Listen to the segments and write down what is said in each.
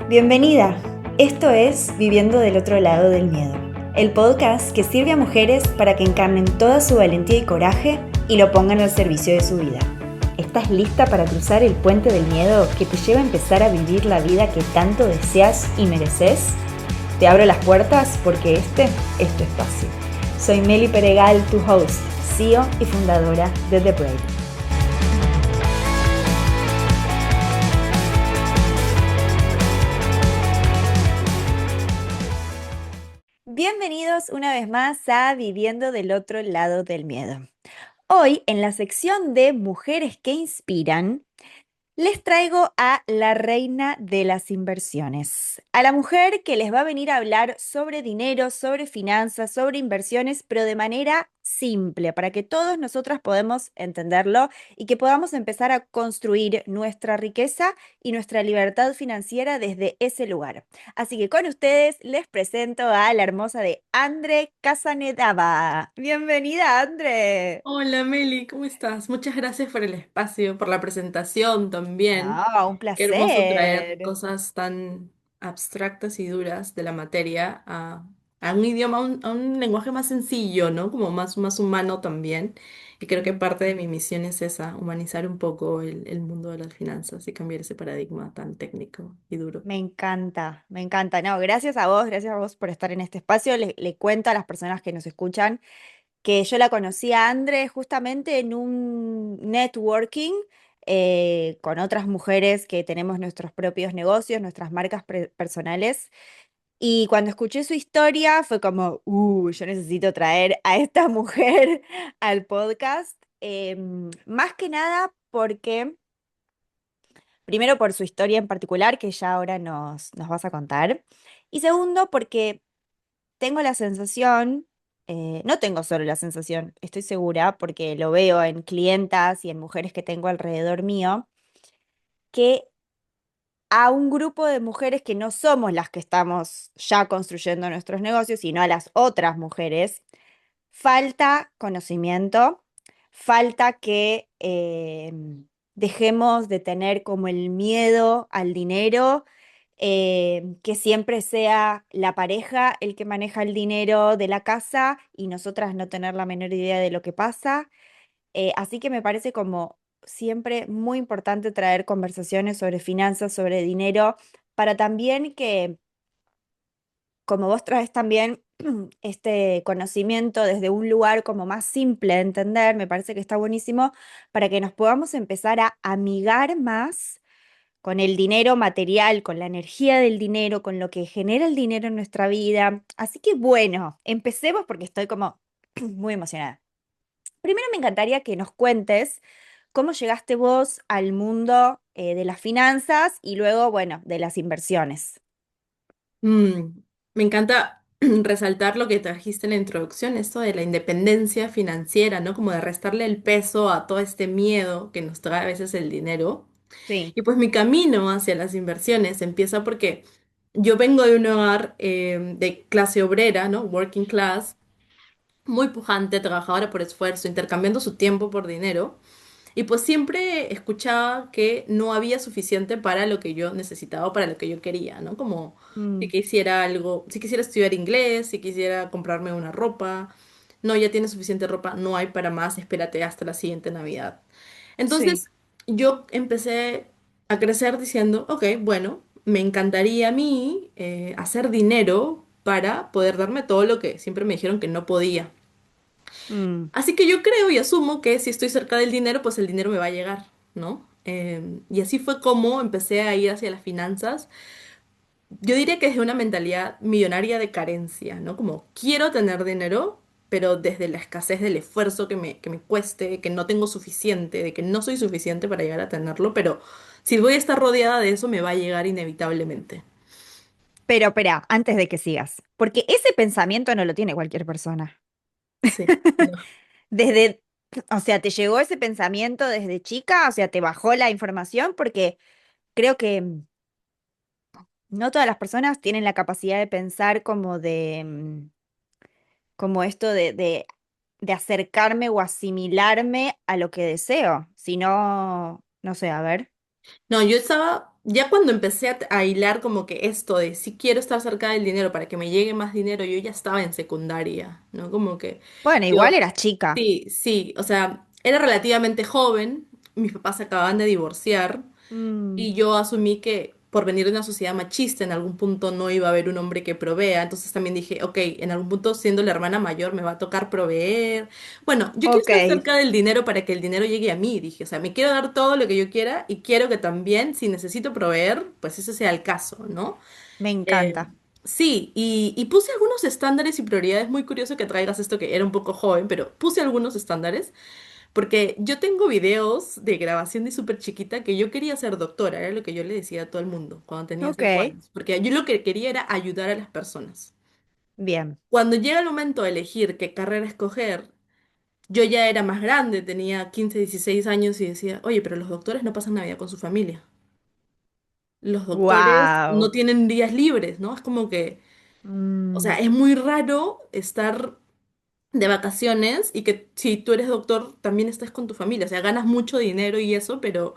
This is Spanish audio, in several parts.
Bienvenida. Esto es Viviendo del otro lado del miedo, el podcast que sirve a mujeres para que encarnen toda su valentía y coraje y lo pongan al servicio de su vida. ¿Estás lista para cruzar el puente del miedo que te lleva a empezar a vivir la vida que tanto deseas y mereces? Te abro las puertas porque este es tu espacio. Soy Meli Peregal, tu host, CEO y fundadora de The Brave. Bienvenidos una vez más a Viviendo del otro lado del miedo. Hoy, en la sección de Mujeres que Inspiran, les traigo a la reina de las inversiones, a la mujer que les va a venir a hablar sobre dinero, sobre finanzas, sobre inversiones, pero de manera simple, para que todos nosotras podamos entenderlo y que podamos empezar a construir nuestra riqueza y nuestra libertad financiera desde ese lugar. Así que con ustedes les presento a la hermosa de Andre Casanedaba. Bienvenida, Andre. Hola Meli, ¿cómo estás? Muchas gracias por el espacio, por la presentación también. No, un Qué hermoso traer placer. cosas tan abstractas y duras de la materia a un idioma, a un lenguaje más sencillo, ¿no? Como más humano también. Y creo que parte de mi misión es esa, humanizar un poco el mundo de las finanzas y cambiar ese paradigma tan técnico y duro. Me encanta, me encanta. No, gracias a vos por estar en este espacio. Le cuento a las personas que nos escuchan que yo la conocí a Andre justamente en un networking con otras mujeres que tenemos nuestros propios negocios, nuestras marcas personales. Y cuando escuché su historia fue como, yo necesito traer a esta mujer al podcast. Más que nada porque... Primero por su historia en particular, que ya ahora nos vas a contar. Y segundo, porque tengo la sensación, no tengo solo la sensación, estoy segura, porque lo veo en clientas y en mujeres que tengo alrededor mío, que a un grupo de mujeres que no somos las que estamos ya construyendo nuestros negocios, sino a las otras mujeres, falta conocimiento, falta que dejemos de tener como el miedo al dinero, que siempre sea la pareja el que maneja el dinero de la casa y nosotras no tener la menor idea de lo que pasa. Así que me parece como siempre muy importante traer conversaciones sobre finanzas, sobre dinero, para también que como vos traes también este conocimiento desde un lugar como más simple de entender, me parece que está buenísimo para que nos podamos empezar a amigar más con el dinero material, con la energía del dinero, con lo que genera el dinero en nuestra vida. Así que bueno, empecemos porque estoy como muy emocionada. Primero me encantaría que nos cuentes cómo llegaste vos al mundo de las finanzas y luego, bueno, de las inversiones. Me encanta resaltar lo que trajiste en la introducción, esto de la independencia financiera, ¿no? Como de restarle el peso a todo este miedo que nos trae a veces el dinero. Sí. Y pues mi camino hacia las inversiones empieza porque yo vengo de un hogar de clase obrera, ¿no? Working class, muy pujante, trabajadora por esfuerzo, intercambiando su tiempo por dinero. Y pues siempre escuchaba que no había suficiente para lo que yo necesitaba o para lo que yo quería, ¿no? Como si Mm, quisiera algo, si quisiera estudiar inglés, si quisiera comprarme una ropa, no, ya tienes suficiente ropa, no hay para más, espérate hasta la siguiente Navidad. sí. Entonces yo empecé a crecer diciendo, ok, bueno, me encantaría a mí hacer dinero para poder darme todo lo que siempre me dijeron que no podía. Mm. Así que yo creo y asumo que si estoy cerca del dinero, pues el dinero me va a llegar, ¿no? Y así fue como empecé a ir hacia las finanzas. Yo diría que desde una mentalidad millonaria de carencia, ¿no? Como quiero tener dinero, pero desde la escasez del esfuerzo que me cueste, que no tengo suficiente, de que no soy suficiente para llegar a tenerlo, pero si voy a estar rodeada de eso, me va a llegar inevitablemente. Pero espera, antes de que sigas, porque ese pensamiento no lo tiene cualquier persona. Sí. No. Desde, o sea, ¿te llegó ese pensamiento desde chica? O sea, ¿te bajó la información? Porque creo que no todas las personas tienen la capacidad de pensar como de, como esto de acercarme o asimilarme a lo que deseo. Si no, no sé, a ver. No, yo estaba ya cuando empecé a hilar como que esto de si quiero estar cerca del dinero para que me llegue más dinero, yo ya estaba en secundaria, ¿no? Como que Bueno, igual yo, eras chica. sí, sí, o sea, era relativamente joven, mis papás se acababan de divorciar. Mm, Y yo asumí que por venir de una sociedad machista, en algún punto no iba a haber un hombre que provea. Entonces también dije, ok, en algún punto siendo la hermana mayor me va a tocar proveer. Bueno, yo quiero ok, estar cerca del dinero para que el dinero llegue a mí, dije. O sea, me quiero dar todo lo que yo quiera y quiero que también, si necesito proveer, pues ese sea el caso, ¿no? me Eh, encanta. sí, y puse algunos estándares y prioridades. Muy curioso que traigas esto que era un poco joven, pero puse algunos estándares. Porque yo tengo videos de grabación de súper chiquita que yo quería ser doctora, era lo que yo le decía a todo el mundo cuando tenía Ok, 5 años, porque yo lo que quería era ayudar a las personas. bien. Cuando llega el momento de elegir qué carrera escoger, yo ya era más grande, tenía 15 16 años y decía, oye, pero los doctores no pasan Navidad con su familia. Los doctores no Wow. tienen días libres, ¿no? Es como que, o sea, es muy raro estar de vacaciones y que si tú eres doctor también estés con tu familia, o sea, ganas mucho dinero y eso, pero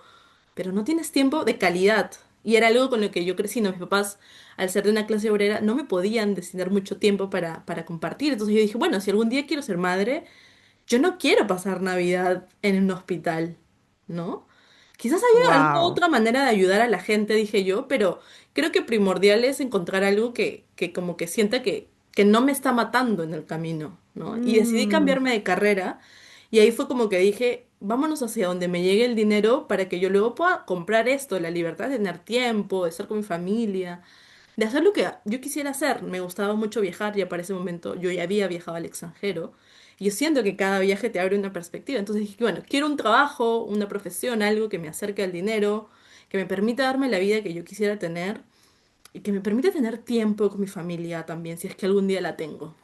no tienes tiempo de calidad. Y era algo con lo que yo crecí, ¿no? Mis papás, al ser de una clase obrera, no me podían destinar mucho tiempo para compartir. Entonces yo dije, bueno, si algún día quiero ser madre, yo no quiero pasar Navidad en un hospital, ¿no? Quizás haya alguna Wow. otra manera de ayudar a la gente, dije yo, pero creo que primordial es encontrar algo que como que sienta que no me está matando en el camino, ¿no? Y decidí cambiarme de carrera y ahí fue como que dije, vámonos hacia donde me llegue el dinero para que yo luego pueda comprar esto, la libertad de tener tiempo, de estar con mi familia, de hacer lo que yo quisiera hacer. Me gustaba mucho viajar, ya para ese momento yo ya había viajado al extranjero. Y yo siento que cada viaje te abre una perspectiva. Entonces dije, bueno, quiero un trabajo, una profesión, algo que me acerque al dinero, que me permita darme la vida que yo quisiera tener y que me permita tener tiempo con mi familia también, si es que algún día la tengo.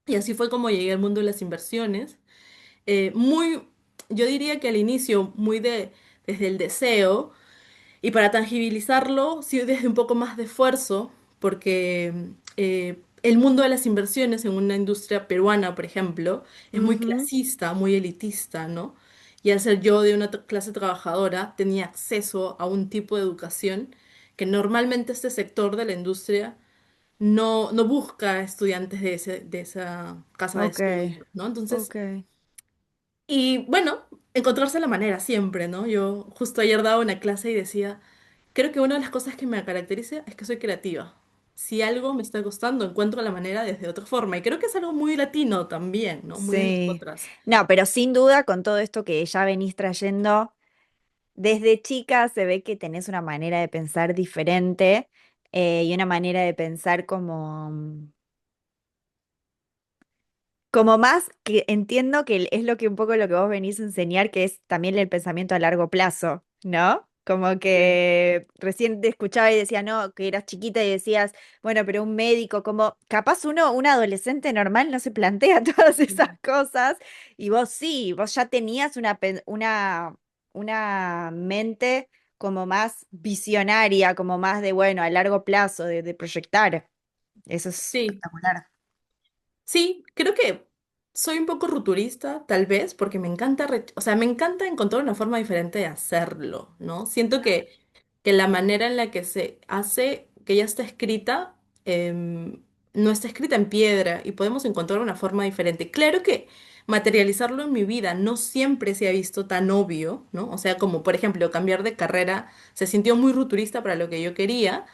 Y así fue como llegué al mundo de las inversiones. Muy, yo diría que al inicio, desde el deseo y para tangibilizarlo, sí, desde un poco más de esfuerzo, porque el mundo de las inversiones en una industria peruana, por ejemplo, es muy Ujú. clasista, muy elitista, ¿no? Y al ser yo de una clase trabajadora, tenía acceso a un tipo de educación que normalmente este sector de la industria no busca estudiantes de esa casa de Ok, estudios, ¿no? Entonces, ok. y bueno, encontrarse la manera siempre, ¿no? Yo justo ayer daba una clase y decía, creo que una de las cosas que me caracteriza es que soy creativa. Si algo me está costando, encuentro la manera desde otra forma. Y creo que es algo muy latino también, ¿no? Muy de Sí. nosotras. No, pero sin duda con todo esto que ya venís trayendo, desde chica se ve que tenés una manera de pensar diferente y una manera de pensar como más que entiendo que es lo que un poco lo que vos venís a enseñar, que es también el pensamiento a largo plazo, ¿no? Como Sí. que recién te escuchaba y decía, no, que eras chiquita y decías, bueno, pero un médico, como capaz uno, un adolescente normal no se plantea todas esas cosas y vos sí, vos ya tenías una mente como más visionaria, como más de, bueno, a largo plazo, de proyectar. Eso es Sí, espectacular. sí, creo que soy un poco rupturista, tal vez, porque me encanta, o sea, me encanta encontrar una forma diferente de hacerlo, ¿no? Siento que la manera en la que se hace, que ya está escrita, no está escrita en piedra y podemos encontrar una forma diferente. Claro que materializarlo en mi vida no siempre se ha visto tan obvio, ¿no? O sea, como por ejemplo, cambiar de carrera se sintió muy rupturista para lo que yo quería.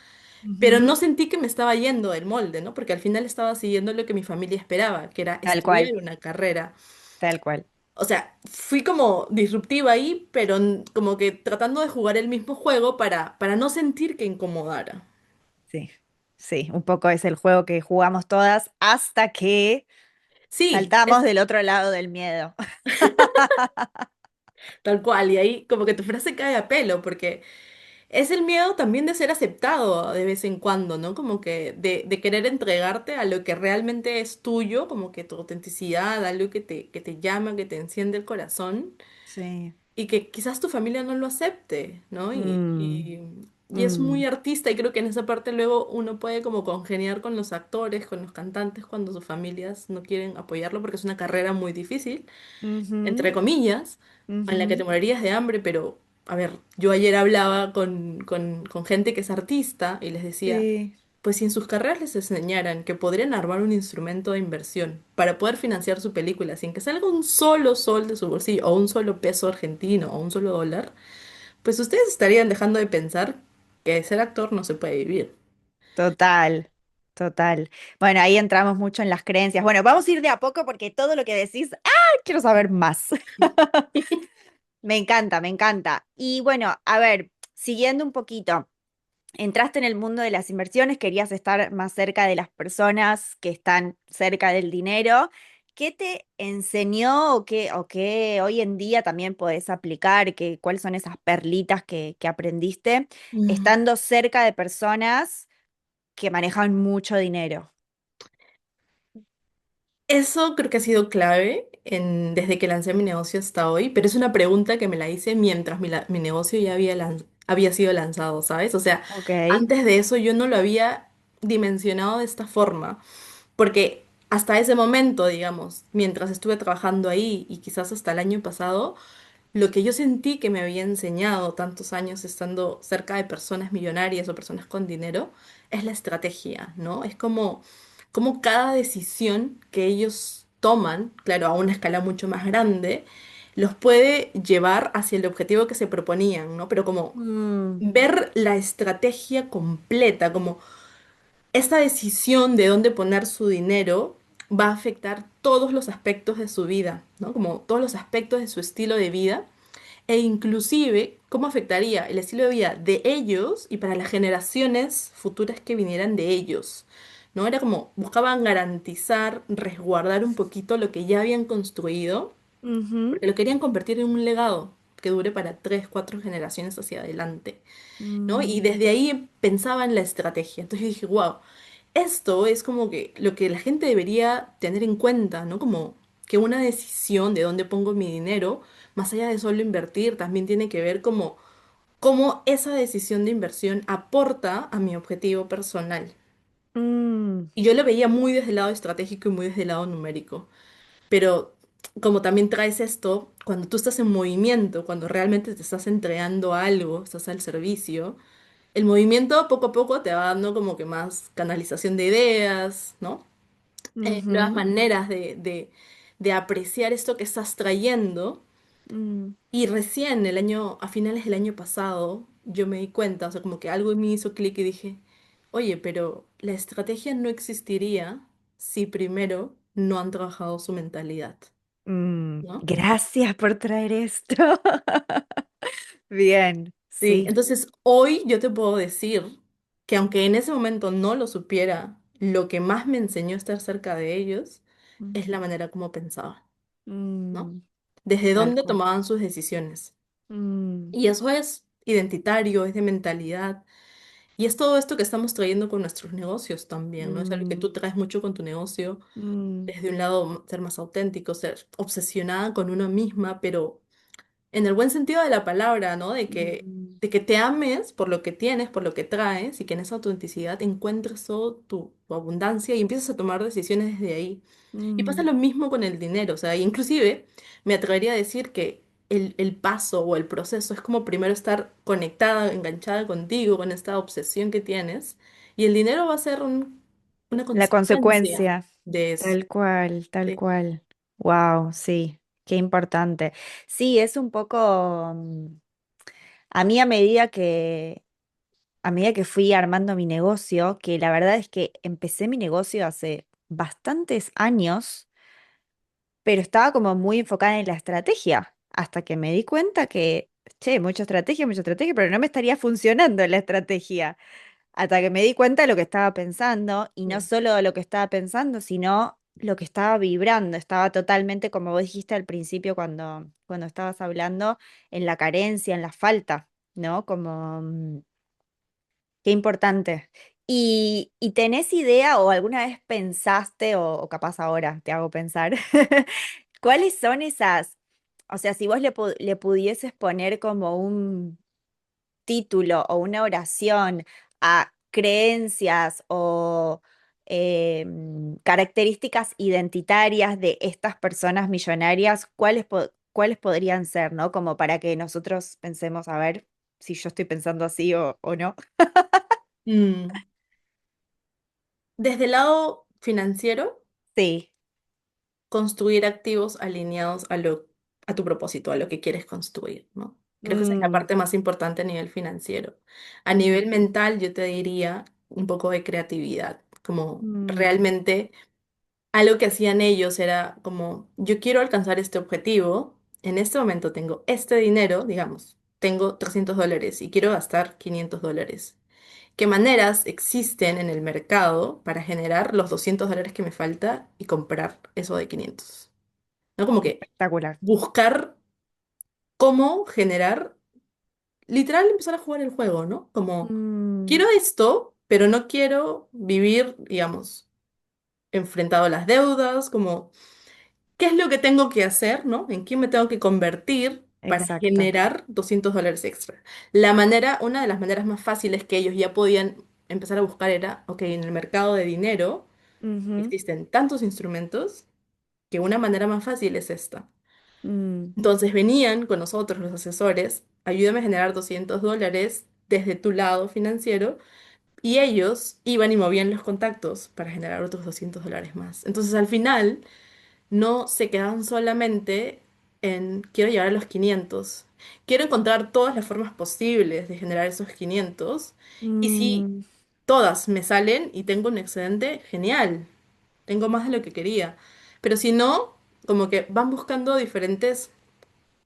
Pero no Ujú. sentí que me estaba yendo del molde, ¿no? Porque al final estaba siguiendo lo que mi familia esperaba, que era Tal estudiar cual. una carrera. Tal cual. O sea, fui como disruptiva ahí, pero como que tratando de jugar el mismo juego para no sentir que incomodara. Sí, sí, un poco es el juego que jugamos todas hasta que Sí, saltamos es del otro lado del miedo. tal cual. Y ahí como que tu frase cae a pelo, porque es el miedo también de ser aceptado de vez en cuando, ¿no? Como que de querer entregarte a lo que realmente es tuyo, como que tu autenticidad, algo que te llama, que te enciende el corazón. Sí. Y que quizás tu familia no lo acepte, ¿no? Mm, Y es muy mm, artista y creo que en esa parte luego uno puede como congeniar con los actores, con los cantantes cuando sus familias no quieren apoyarlo porque es una carrera muy difícil, ujú, entre comillas, en la que te ujú. morirías de hambre, pero a ver, yo ayer hablaba con gente que es artista y les decía, Sí. pues si en sus carreras les enseñaran que podrían armar un instrumento de inversión para poder financiar su película sin que salga un solo sol de su bolsillo o un solo peso argentino o un solo dólar, pues ustedes estarían dejando de pensar que de ser actor no se puede vivir. Total, total. Bueno, ahí entramos mucho en las creencias. Bueno, vamos a ir de a poco porque todo lo que decís, quiero saber más. Me encanta, me encanta. Y bueno, a ver, siguiendo un poquito, entraste en el mundo de las inversiones, querías estar más cerca de las personas que están cerca del dinero. ¿Qué te enseñó o qué hoy en día también podés aplicar? ¿Cuáles son esas perlitas que aprendiste Mm. estando cerca de personas que manejan mucho dinero? Eso creo que ha sido clave desde que lancé mi negocio hasta hoy, pero es una pregunta que me la hice mientras mi negocio ya había sido lanzado, ¿sabes? O sea, Ok. antes de eso yo no lo había dimensionado de esta forma, porque hasta ese momento, digamos, mientras estuve trabajando ahí y quizás hasta el año pasado, lo que yo sentí que me había enseñado tantos años estando cerca de personas millonarias o personas con dinero es la estrategia, ¿no? Es como cada decisión que ellos toman, claro, a una escala mucho más grande, los puede llevar hacia el objetivo que se proponían, ¿no? Pero como Mm, ver la estrategia completa, como esta decisión de dónde poner su dinero va a afectar todos los aspectos de su vida, ¿no? Como todos los aspectos de su estilo de vida e inclusive cómo afectaría el estilo de vida de ellos y para las generaciones futuras que vinieran de ellos. ¿No? Era como buscaban garantizar, resguardar un poquito lo que ya habían construido, ujú, porque lo querían convertir en un legado que dure para 3, 4 generaciones hacia adelante. ¿No? Y mm, desde ahí pensaba en la estrategia. Entonces yo dije, wow, esto es como que lo que la gente debería tener en cuenta, ¿no? Como que una decisión de dónde pongo mi dinero, más allá de solo invertir, también tiene que ver como cómo esa decisión de inversión aporta a mi objetivo personal. mm, Y yo lo veía muy desde el lado estratégico y muy desde el lado numérico. Pero como también traes esto, cuando tú estás en movimiento, cuando realmente te estás entregando a algo, estás al servicio, el movimiento poco a poco te va dando como que más canalización de ideas, ¿no? Nuevas ujú, maneras de apreciar esto que estás trayendo. mm, Y recién a finales del año pasado, yo me di cuenta, o sea, como que algo en mí hizo clic y dije, oye, pero la estrategia no existiría si primero no han trabajado su mentalidad, ¿no? Gracias por traer esto. Bien, Sí, sí. entonces hoy yo te puedo decir que aunque en ese momento no lo supiera, lo que más me enseñó a estar cerca de ellos Mm, es la manera como pensaban, ¿no? mm, Desde tal dónde cual. tomaban sus decisiones. Mm, Y eso es identitario, es de mentalidad. Y es todo esto que estamos trayendo con nuestros negocios también, ¿no? Es algo que mm, tú traes mucho con tu negocio, mm, desde un lado ser más auténtico, ser obsesionada con uno misma, pero en el buen sentido de la palabra, ¿no? mm, De que te ames por lo que tienes, por lo que traes, y que en esa autenticidad encuentres todo tu abundancia y empieces a tomar decisiones desde ahí. Y pasa mm, lo mismo con el dinero, o sea, inclusive me atrevería a decir que el paso o el proceso es como primero estar conectada, enganchada contigo, con esta obsesión que tienes, y el dinero va a ser una La consecuencia consecuencia, de eso. tal cual, tal Sí. cual. Wow, sí, qué importante. Sí, es un poco, a mí a medida que fui armando mi negocio, que la verdad es que empecé mi negocio hace bastantes años, pero estaba como muy enfocada en la estrategia, hasta que me di cuenta que, che, mucha estrategia, pero no me estaría funcionando la estrategia. Hasta que me di cuenta de lo que estaba pensando, y no Sí. solo lo que estaba pensando, sino lo que estaba vibrando. Estaba totalmente, como vos dijiste al principio cuando estabas hablando, en la carencia, en la falta, ¿no? Como, qué importante. ¿Y tenés idea o alguna vez pensaste, o capaz ahora te hago pensar, cuáles son esas, o sea, si vos le pudieses poner como un título o una oración a creencias o características identitarias de estas personas millonarias, ¿cuáles podrían ser, ¿no? Como para que nosotros pensemos, a ver si yo estoy pensando así o no. Mm, Desde el lado financiero, Sí. construir activos alineados a tu propósito, a lo que quieres construir, ¿no? Creo que esa es la Mm, parte más importante a nivel financiero. A mm, nivel mental, yo te diría un poco de creatividad, como mm, realmente algo que hacían ellos era como, yo quiero alcanzar este objetivo, en este momento tengo este dinero, digamos, tengo $300 y quiero gastar $500. ¿Qué maneras existen en el mercado para generar los $200 que me falta y comprar eso de 500? ¿No? Como que espectacular. buscar cómo generar, literal empezar a jugar el juego, ¿no? Como, Mm, quiero esto, pero no quiero vivir, digamos, enfrentado a las deudas, como, ¿qué es lo que tengo que hacer, ¿no? ¿En qué me tengo que convertir para exacto. generar $200 extra? La manera, una de las maneras más fáciles que ellos ya podían empezar a buscar era, ok, en el mercado de dinero Ujú, existen tantos instrumentos que una manera más fácil es esta. mm, Entonces venían con nosotros los asesores, ayúdame a generar $200 desde tu lado financiero, y ellos iban y movían los contactos para generar otros $200 más. Entonces al final no se quedaban solamente en quiero llegar a los 500, quiero encontrar todas las formas posibles de generar esos 500, y si mm, todas me salen y tengo un excedente, genial, tengo más de lo que quería. Pero si no, como que van buscando diferentes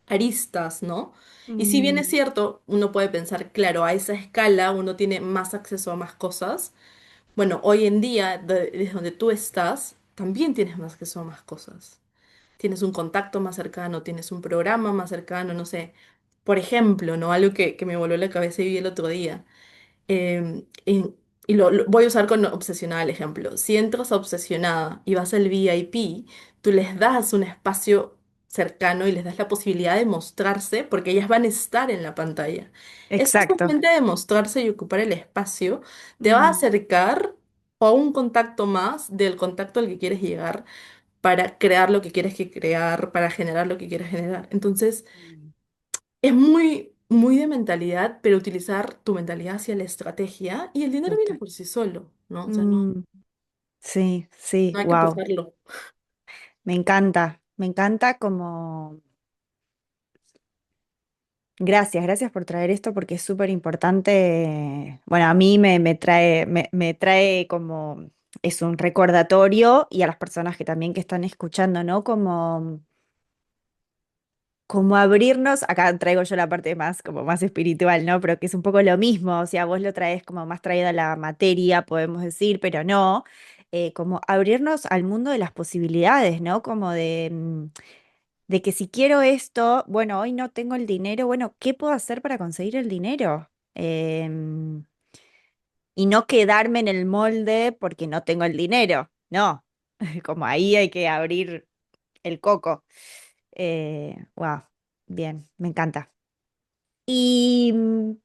aristas, ¿no? Y si bien es mm, cierto, uno puede pensar, claro, a esa escala uno tiene más acceso a más cosas. Bueno, hoy en día, desde donde tú estás, también tienes más acceso a más cosas. Tienes un contacto más cercano, tienes un programa más cercano, no sé. Por ejemplo, ¿no? Algo que me voló la cabeza y vi el otro día. Y lo voy a usar con obsesionada el ejemplo. Si entras a obsesionada y vas al VIP, tú les das un espacio cercano y les das la posibilidad de mostrarse porque ellas van a estar en la pantalla. Esa exacto. solamente de mostrarse y ocupar el espacio te va a Mm, acercar a un contacto más del contacto al que quieres llegar para crear lo que quieres que crear, para generar lo que quieres generar. Entonces, mm, es muy, muy de mentalidad, pero utilizar tu mentalidad hacia la estrategia y el dinero viene total. por sí solo, ¿no? O sea, no, Mm, sí, sí, no hay que wow. empujarlo. Me encanta como... Gracias, gracias por traer esto porque es súper importante. Bueno, a mí me trae como, es un recordatorio y a las personas que también que están escuchando, ¿no? Como abrirnos, acá traigo yo la parte más, como más espiritual, ¿no? Pero que es un poco lo mismo, o sea, vos lo traes como más traído a la materia, podemos decir, pero no, como abrirnos al mundo de las posibilidades, ¿no? Como de que si quiero esto, bueno, hoy no tengo el dinero, bueno, ¿qué puedo hacer para conseguir el dinero? Y no quedarme en el molde porque no tengo el dinero, no, como ahí hay que abrir el coco. Wow, bien, me encanta. Y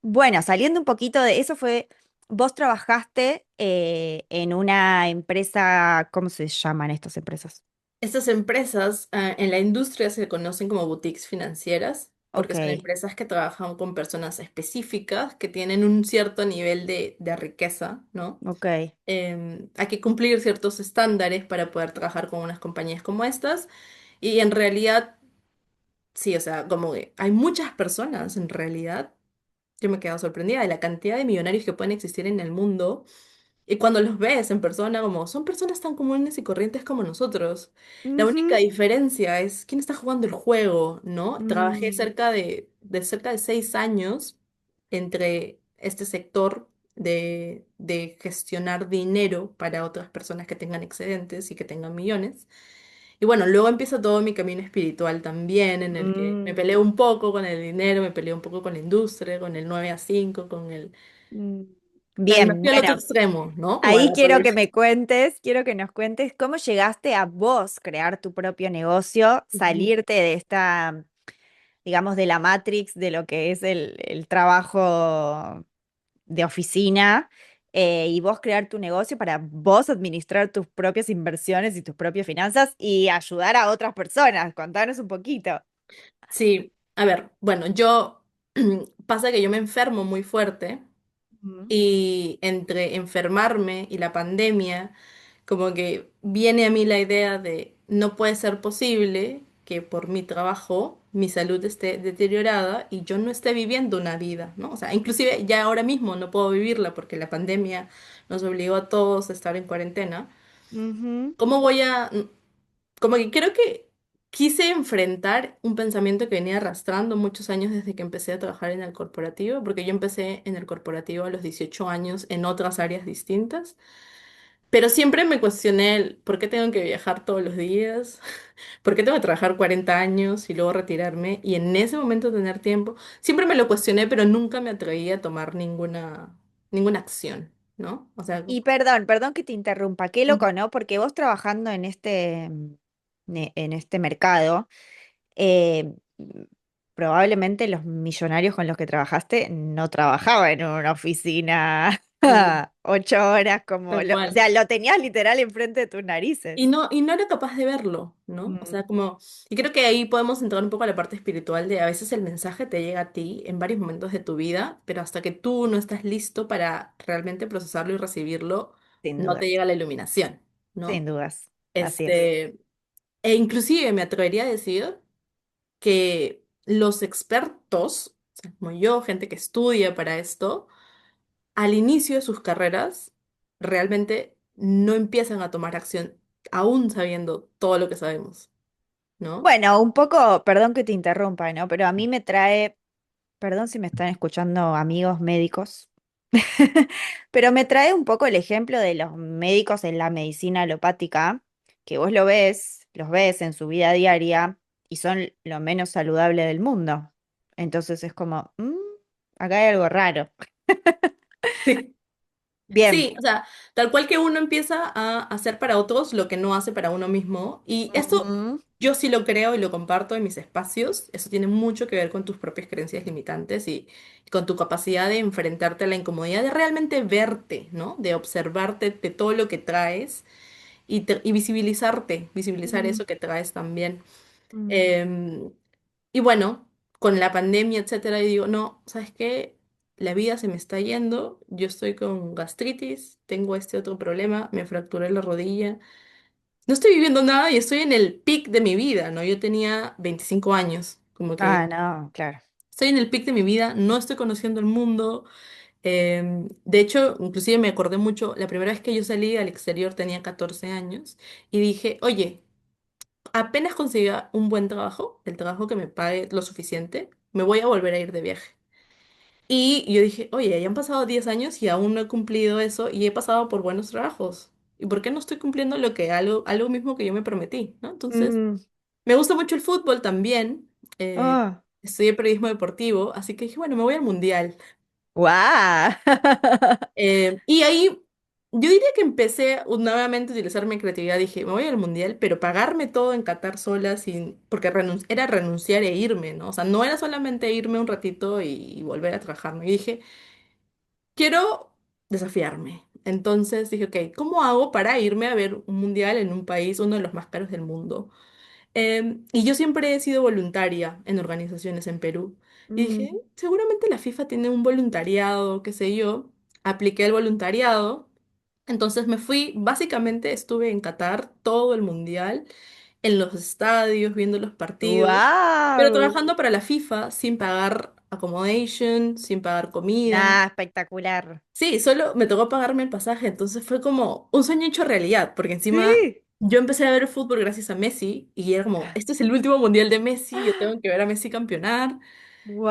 bueno, saliendo un poquito de eso fue, vos trabajaste en una empresa, ¿cómo se llaman estas empresas? Estas empresas, en la industria se conocen como boutiques financieras, porque Ok, son empresas que trabajan con personas específicas que tienen un cierto nivel de riqueza, ¿no? ok. Hay que cumplir ciertos estándares para poder trabajar con unas compañías como estas. Y en realidad, sí, o sea, como que hay muchas personas en realidad. Yo me he quedado sorprendida de la cantidad de millonarios que pueden existir en el mundo. Y cuando los ves en persona, como son personas tan comunes y corrientes como nosotros. La única Ujú, diferencia es quién está jugando el juego, ¿no? Trabajé mm, cerca de 6 años entre este sector de gestionar dinero para otras personas que tengan excedentes y que tengan millones. Y bueno, luego empieza todo mi camino espiritual también, en el que me mm, peleo un poco con el dinero, me peleo un poco con la industria, con el 9 a 5 mm. Me Bien, fui al otro bueno, extremo, ¿no? Como a ahí la quiero que reversa. me cuentes, quiero que nos cuentes cómo llegaste a vos crear tu propio negocio, Ujú. salirte de esta, digamos, de la matrix de lo que es el trabajo de oficina y vos crear tu negocio para vos administrar tus propias inversiones y tus propias finanzas y ayudar a otras personas. Contanos un poquito. Sí, a ver, bueno, yo pasa que yo me enfermo muy fuerte Mm. y entre enfermarme y la pandemia, como que viene a mí la idea de no puede ser posible que por mi trabajo mi salud esté deteriorada y yo no esté viviendo una vida, ¿no? O sea, inclusive ya ahora mismo no puedo vivirla porque la pandemia nos obligó a todos a estar en cuarentena. Ujú. ¿Cómo voy a...? Como que creo que quise enfrentar un pensamiento que venía arrastrando muchos años desde que empecé a trabajar en el corporativo, porque yo empecé en el corporativo a los 18 años en otras áreas distintas, pero siempre me cuestioné el por qué tengo que viajar todos los días, por qué tengo que trabajar 40 años y luego retirarme y en ese momento tener tiempo. Siempre me lo cuestioné, pero nunca me atreví a tomar ninguna acción, ¿no? O sea, Y perdón que te interrumpa, qué loco, ¿no? Porque vos trabajando en en este mercado, mm, probablemente los millonarios con los que trabajaste no trabajaban en una oficina sí, 8 horas como tal o cual. sea, lo tenías literal enfrente de tus narices. Y no era capaz de verlo, ¿no? O sea, Mm. como, y creo que ahí podemos entrar un poco a la parte espiritual de a veces el mensaje te llega a ti en varios momentos de tu vida, pero hasta que tú no estás listo para realmente procesarlo y recibirlo, Sin no te dudas, llega la iluminación, sin ¿no? dudas, así es. Este, e inclusive me atrevería a decir que los expertos, o sea, como yo, gente que estudia para esto, al inicio de sus carreras realmente no empiezan a tomar acción aún sabiendo todo lo que sabemos, ¿no? Bueno, un poco, perdón que te interrumpa, ¿no? Pero a mí me trae, perdón si me están escuchando amigos médicos, pero me trae un poco el ejemplo de los médicos en la medicina alopática, que vos los ves en su vida diaria y son lo menos saludable del mundo. Entonces es como, acá hay algo raro. Sí. Bien. Sí, o sea, tal cual que uno empieza a hacer para otros lo que no hace para uno mismo. Y esto Ujú. yo sí lo creo y lo comparto en mis espacios. Eso tiene mucho que ver con tus propias creencias limitantes y con tu capacidad de enfrentarte a la incomodidad, de realmente verte, ¿no? De observarte de todo lo que traes y visibilizarte, visibilizar Mm, eso que traes también. mm. Em, y bueno, con la pandemia, etcétera, y digo, no, ¿sabes qué? La vida se me está yendo, yo estoy con gastritis, tengo este otro problema, me fracturé la rodilla, no estoy viviendo nada y estoy en el pic de mi vida, ¿no? Yo tenía 25 años, como que Ah, no, claro. estoy en el pic de mi vida, no estoy conociendo el mundo. De hecho, inclusive me acordé mucho, la primera vez que yo salí al exterior tenía 14 años y dije, oye, apenas consiga un buen trabajo, el trabajo que me pague lo suficiente, me voy a volver a ir de viaje. Y yo dije, oye, ya han pasado 10 años y aún no he cumplido eso y he pasado por buenos trabajos. ¿Y por qué no estoy cumpliendo algo mismo que yo me prometí, ¿no? Entonces, Mm. me gusta mucho el fútbol también. eh, Oh, Estudié periodismo deportivo, así que dije, bueno, me voy al mundial. guau. Y ahí yo diría que empecé nuevamente a utilizar mi creatividad. Dije, me voy al mundial, pero pagarme todo en Qatar sola, sin, porque era renunciar e irme, ¿no? O sea, no era solamente irme un ratito y volver a trabajar, ¿no? Y dije, quiero desafiarme. Entonces dije, ok, ¿cómo hago para irme a ver un mundial en un país, uno de los más caros del mundo? Y yo siempre he sido voluntaria en organizaciones en Perú. Y dije, Mm. seguramente la FIFA tiene un voluntariado, qué sé yo. Apliqué el voluntariado. Entonces me fui, básicamente estuve en Qatar todo el mundial, en los estadios, viendo los partidos, pero Wow. trabajando para la FIFA sin pagar accommodation, sin pagar comida. Nada, espectacular. Sí, solo me tocó pagarme el pasaje, entonces fue como un sueño hecho realidad, porque encima Sí. yo empecé a ver el fútbol gracias a Messi y era como, este es el último mundial de Messi, yo tengo que ver a Messi campeonar.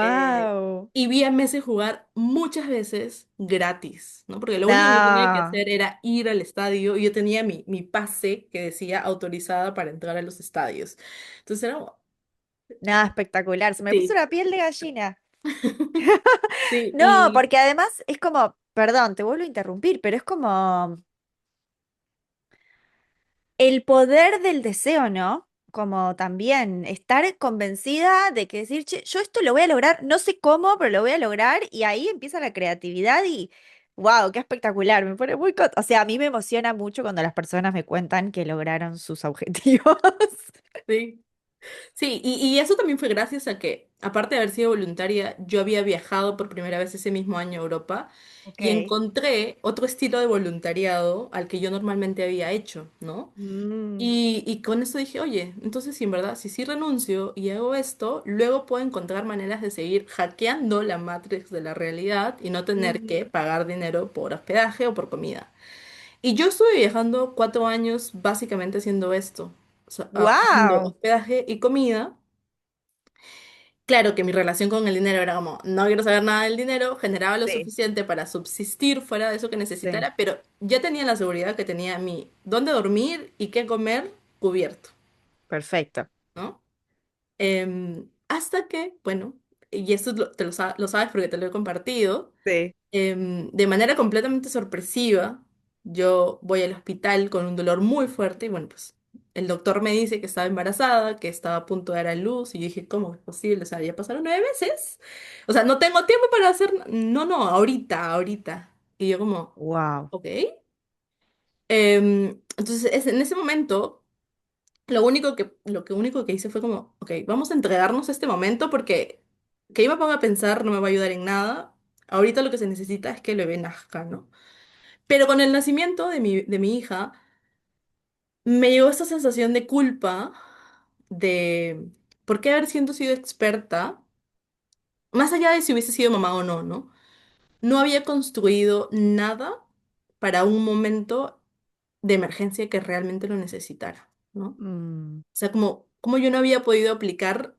eh, Wow. y vi a Messi jugar muchas veces gratis, ¿no? Porque lo único que tenía que No, hacer era ir al estadio y yo tenía mi pase que decía autorizada para entrar a los estadios. Entonces era como, nada, espectacular. Se me puso sí, la piel de gallina. sí, No, porque además es como, perdón, te vuelvo a interrumpir, pero es como el poder del deseo, ¿no? Como también estar convencida de que decir, "Che, yo esto lo voy a lograr, no sé cómo, pero lo voy a lograr", y ahí empieza la creatividad y, wow, qué espectacular, me pone muy, o sea, a mí me emociona mucho cuando las personas me cuentan que lograron sus objetivos. sí. Sí, y eso también fue gracias a que, aparte de haber sido voluntaria, yo había viajado por primera vez ese mismo año a Europa y Ok. encontré otro estilo de voluntariado al que yo normalmente había hecho, ¿no? Mm, Y con eso dije, oye, entonces sí, en verdad, si sí renuncio y hago esto, luego puedo encontrar maneras de seguir hackeando la matrix de la realidad y no tener que pagar dinero por hospedaje o por comida. Y yo estuve viajando 4 años básicamente haciendo esto, o sea, ahorrando wow. hospedaje y comida. Claro que mi relación con el dinero era como, no quiero saber nada del dinero, generaba lo Sí, suficiente para subsistir fuera de eso que sí. necesitara, pero ya tenía la seguridad que tenía mi dónde dormir y qué comer cubierto, Perfecto. ¿no? Hasta que, bueno, y esto lo sabes porque te lo he compartido, Sí. de manera completamente sorpresiva, yo voy al hospital con un dolor muy fuerte y bueno, pues el doctor me dice que estaba embarazada, que estaba a punto de dar a luz y yo dije, ¿cómo es posible? O sea, ya pasaron 9 meses. O sea, no tengo tiempo para hacer... No, no, ahorita, ahorita. Y yo como, Wow. ok. Entonces, en ese momento, lo único que hice fue como, ok, vamos a entregarnos a este momento porque que yo me ponga a pensar no me va a ayudar en nada. Ahorita lo que se necesita es que el bebé nazca, ¿no? Pero con el nacimiento de mi hija, me llegó esta sensación de culpa de por qué haber sido experta, más allá de si hubiese sido mamá o no, ¿no? No había construido nada para un momento de emergencia que realmente lo necesitara, ¿no? O Mm, sea, como yo no había podido aplicar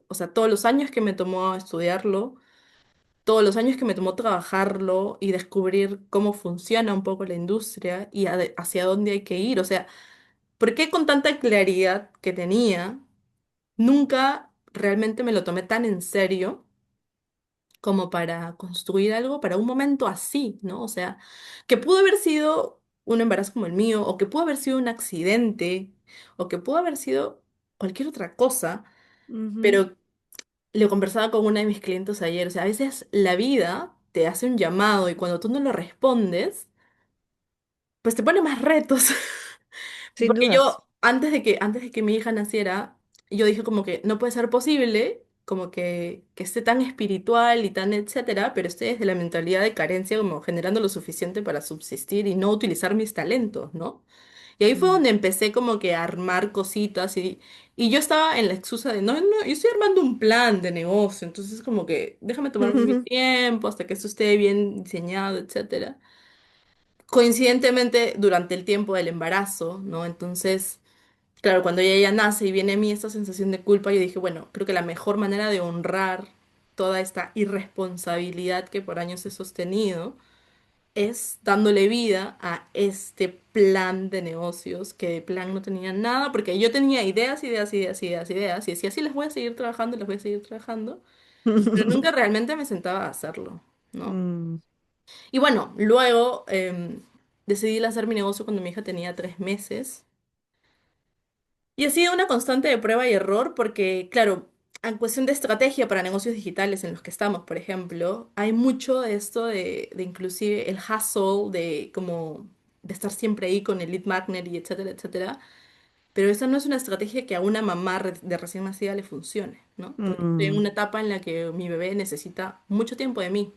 o sea, todos los años que me tomó estudiarlo, todos los años que me tomó trabajarlo y descubrir cómo funciona un poco la industria y hacia dónde hay que ir. O sea, ¿por qué con tanta claridad que tenía, nunca realmente me lo tomé tan en serio como para construir algo para un momento así, ¿no? O sea, que pudo haber sido un embarazo como el mío, o que pudo haber sido un accidente, o que pudo haber sido cualquier otra cosa, ujú. pero lo conversaba con una de mis clientes ayer, o sea, a veces la vida te hace un llamado y cuando tú no lo respondes, pues te pone más retos. Sin Porque dudas. yo, antes de que mi hija naciera, yo dije como que no puede ser posible, como que esté tan espiritual y tan etcétera, pero esté desde la mentalidad de carencia, como generando lo suficiente para subsistir y no utilizar mis talentos, ¿no? Y ahí fue Mm. donde empecé como que a armar cositas y yo estaba en la excusa de, no, no, yo estoy armando un plan de negocio, entonces como que déjame tomarme mi tiempo hasta que esto esté bien diseñado, etcétera. Coincidentemente durante el tiempo del embarazo, ¿no? Entonces, claro, cuando ella ya nace y viene a mí esta sensación de culpa, yo dije, bueno, creo que la mejor manera de honrar toda esta irresponsabilidad que por años he sostenido es dándole vida a este plan de negocios, que de plan no tenía nada, porque yo tenía ideas, ideas, ideas, ideas, ideas, y decía, sí, las voy a seguir trabajando, las voy a seguir trabajando, pero nunca realmente me sentaba a hacerlo, ¿no? Mm, Y bueno, luego decidí lanzar mi negocio cuando mi hija tenía 3 meses. Y ha sido una constante de prueba y error porque, claro, en cuestión de estrategia para negocios digitales en los que estamos, por ejemplo, hay mucho de esto de inclusive el hustle, de como de estar siempre ahí con el lead magnet y etcétera, etcétera. Pero esa no es una estrategia que a una mamá de recién nacida le funcione, ¿no? Porque estoy en mm, una etapa en la que mi bebé necesita mucho tiempo de mí.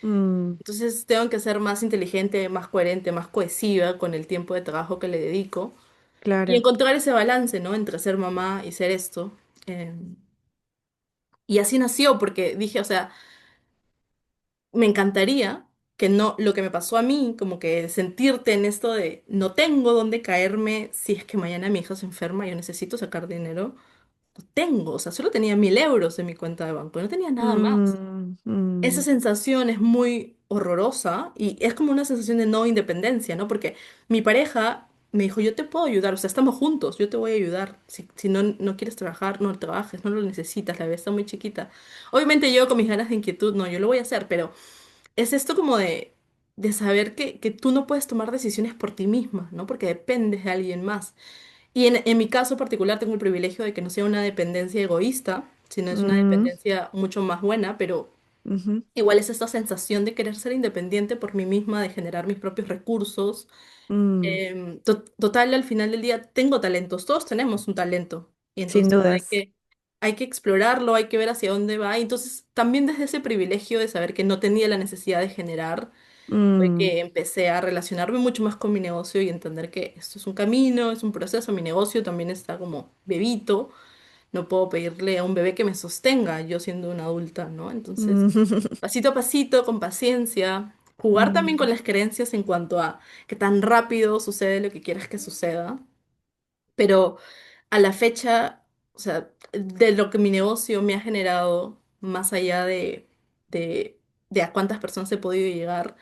mm, Entonces tengo que ser más inteligente, más coherente, más cohesiva con el tiempo de trabajo que le dedico y claro. encontrar ese balance, ¿no? Entre ser mamá y ser esto. Eh, y así nació porque dije, o sea, me encantaría que no, lo que me pasó a mí, como que sentirte en esto de no tengo dónde caerme si es que mañana mi hija se enferma, yo necesito sacar dinero. No tengo, o sea, solo tenía 1.000 euros en mi cuenta de banco, no tenía nada más. Mm, Esa mm, sensación es muy horrorosa y es como una sensación de no independencia, ¿no? Porque mi pareja me dijo, yo te puedo ayudar, o sea, estamos juntos, yo te voy a ayudar. Si no quieres trabajar, no trabajes, no lo necesitas, la bebé está muy chiquita. Obviamente yo con mis ganas de inquietud, no, yo lo voy a hacer, pero es esto como de saber que tú no puedes tomar decisiones por ti misma, ¿no? Porque dependes de alguien más. Y en mi caso particular tengo el privilegio de que no sea una dependencia egoísta, sino es una mm, dependencia mucho más buena, pero ujú, igual es esta sensación de querer ser independiente por mí misma, de generar mis propios recursos. mm, Total, al final del día tengo talentos, todos tenemos un talento. Y sin entonces dudas. hay que explorarlo, hay que ver hacia dónde va. Y entonces también desde ese privilegio de saber que no tenía la necesidad de generar, fue Mm, que empecé a relacionarme mucho más con mi negocio y entender que esto es un camino, es un proceso. Mi negocio también está como bebito. No puedo pedirle a un bebé que me sostenga, yo siendo una adulta, ¿no? Entonces, mm, pasito a pasito, con paciencia, jugar también con mm, las creencias en cuanto a que tan rápido sucede lo que quieras que suceda, pero a la fecha, o sea, de lo que mi negocio me ha generado, más allá de, de a cuántas personas he podido llegar,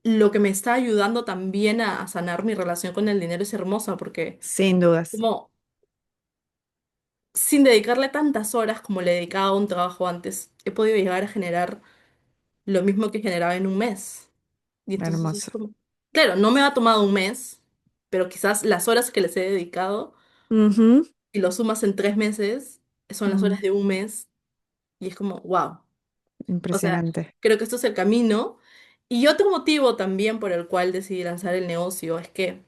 lo que me está ayudando también a sanar mi relación con el dinero es hermosa, porque sin dudas. como sin dedicarle tantas horas como le dedicaba a un trabajo antes, he podido llegar a generar lo mismo que generaba en un mes. Y entonces es Hermoso. como, claro, no me ha tomado un mes, pero quizás las horas que les he dedicado, Ujú, si lo sumas en 3 meses, son las mm, horas de un mes y es como, wow. O sea, impresionante. creo que esto es el camino. Y otro motivo también por el cual decidí lanzar el negocio es que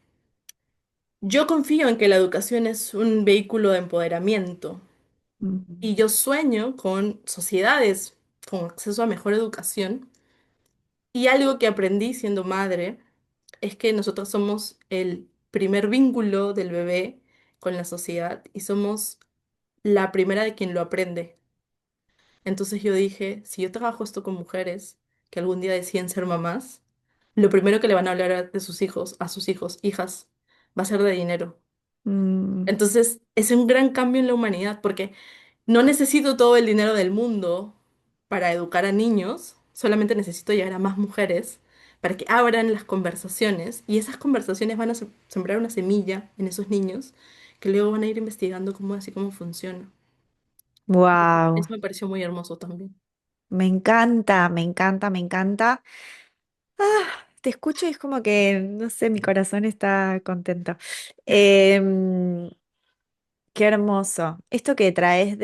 yo confío en que la educación es un vehículo de empoderamiento. Mm, Y yo sueño con sociedades con acceso a mejor educación. Y algo que aprendí siendo madre es que nosotros somos el primer vínculo del bebé con la sociedad y somos la primera de quien lo aprende. Entonces yo dije, si yo trabajo esto con mujeres que algún día deciden ser mamás, lo primero que le van a hablar de sus hijos, a sus hijos, hijas, va a ser de dinero. mm, Entonces es un gran cambio en la humanidad porque no necesito todo el dinero del mundo para educar a niños, solamente necesito llegar a más mujeres para que abran las conversaciones y esas conversaciones van a sembrar una semilla en esos niños que luego van a ir investigando cómo así cómo funciona. wow. Eso me pareció muy hermoso también. Me encanta, me encanta, me encanta. Te escucho y es como que, no sé, mi corazón está contento. Em, Qué hermoso. Esto que traes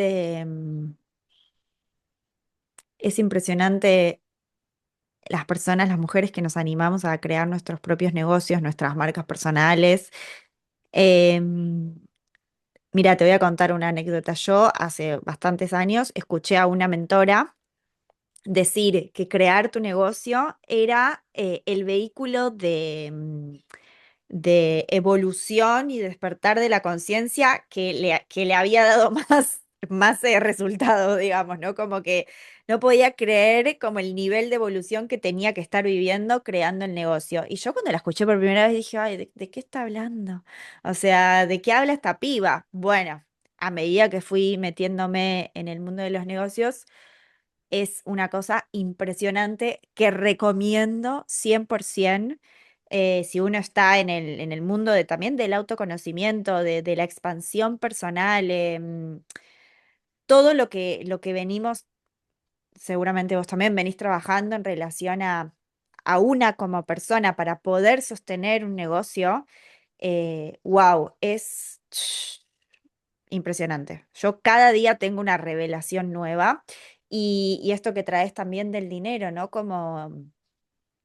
es impresionante las personas, las mujeres que nos animamos a crear nuestros propios negocios, nuestras marcas personales. Em, Mira, te voy a contar una anécdota. Yo hace bastantes años escuché a una mentora decir que crear tu negocio era el vehículo de evolución y despertar de la conciencia que le había dado más resultado, digamos, ¿no? Como que no podía creer como el nivel de evolución que tenía que estar viviendo creando el negocio. Y yo cuando la escuché por primera vez dije, ay, ¿de qué está hablando? O sea, ¿de qué habla esta piba? Bueno, a medida que fui metiéndome en el mundo de los negocios, es una cosa impresionante que recomiendo 100%. Si uno está en el mundo también del autoconocimiento, de la expansión personal, todo lo que venimos, seguramente vos también venís trabajando en relación a una como persona para poder sostener un negocio, wow, es impresionante. Yo cada día tengo una revelación nueva y esto que traes también del dinero, ¿no? Como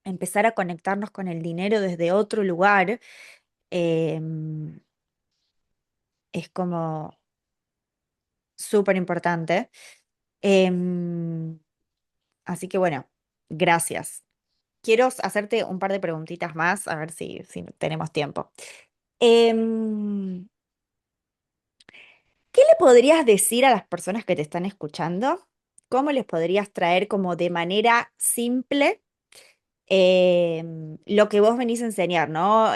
empezar a conectarnos con el dinero desde otro lugar, em, es como súper importante. Em, Así que bueno, gracias. Quiero hacerte un par de preguntitas más, a ver si tenemos tiempo. Em, ¿Qué le podrías decir a las personas que te están escuchando? ¿Cómo les podrías traer como de manera simple lo que vos venís a enseñar, ¿no?